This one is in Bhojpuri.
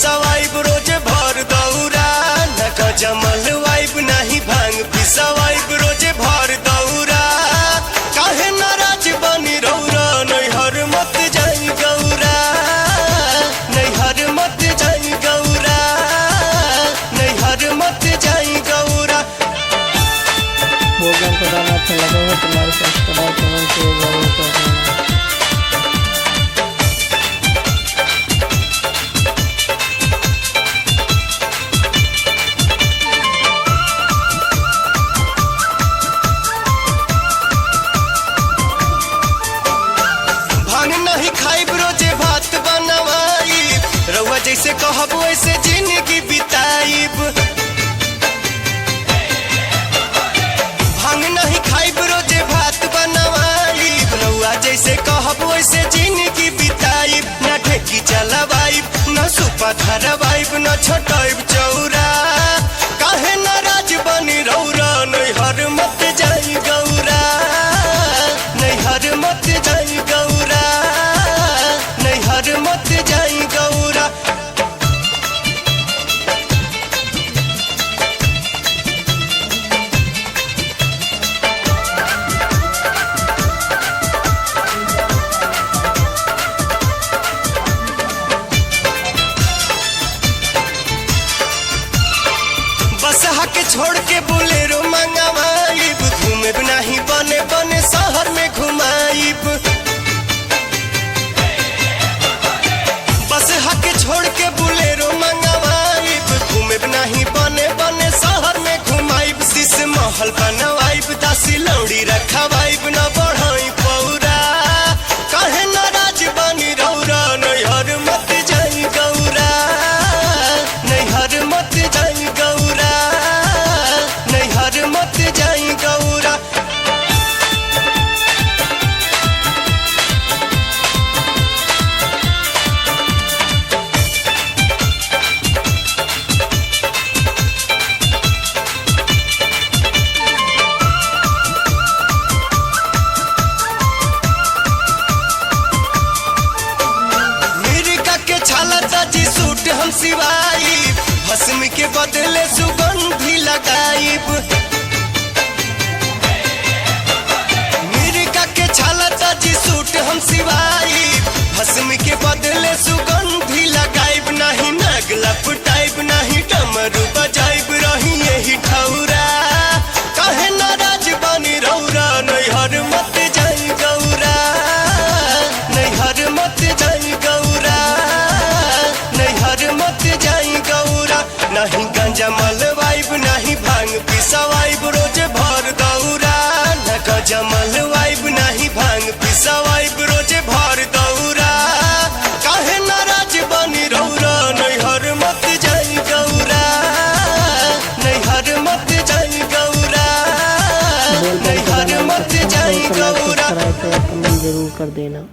पिसवाइब रोज भर दौरा न गजमल वाइब नहीं भांग पिसवाइब रोज भर दौरा काहे नाराज बनी रौरा नैहर मत जाई गौरा नैहर मत जाई गौरा नैहर मत जाई गौरा। प्रोग्राम को गाना अच्छा लगा हो तो लाइक सब्सक्राइब कमेंट शेयर जरूर कर देना। नहीं खाइब रोजे भात बनवाई रउआ जैसे कहब वैसे जिंदगी बिताइब भांग नहीं खाइब रोजे भात बनवाई रउआ जैसे कहब वैसे जिंदगी बिताइब न ढेकी चलवाइब न सुपा धरवाइब न छोटाइब चौरा काहे नाराज बनी रौरा नैहर मत जाई गौरा नैहर मत जाई गौरा नैहर मत जाई गौरा। बसहा के छोड़ के बोलेरो मंगवाइब घूमे नहीं बने बने शहर में घुमाइब बसहा के छोड़ के बोलेरो मंगवाइब घूमे नहीं बने बने शहर में घुमाइब शीश महल बनवाइब दासी लौड़ी रखवाइब न बढ़ाई पौरा काहे नाराज बनी रौरा नैहर मत जाई गौरा नैहर मत जाई गौरा नैहर मत जाई गौरा। जी सूट हम सिवाई भस्म के बदले सुगंधी लगाइब मिर्गा के छालता जी सूट हम सिवाई भस्म के बदले सुगंधी लगाइब नहीं नग लपटाइब नहीं डमरू बजाइब रही यही ठौरा काहे नाराज बनी रौरा नैहर मत जाई गौरा नैहर मत जाई गौरा नैहर मत जाई गौरा। नहीं गंजा मलवाइब नहीं भांग पिसवाइब रोज भर दौरा न गंजा मलवाइब नहीं भांग पिसवाइब रोज भर दौरा काहे नाराज बनी रौरा नैहर मत जाई गौरा नैहर मत जाई गौरा नैहर मत जाई गौरा। कमेंट जरूर कर देना।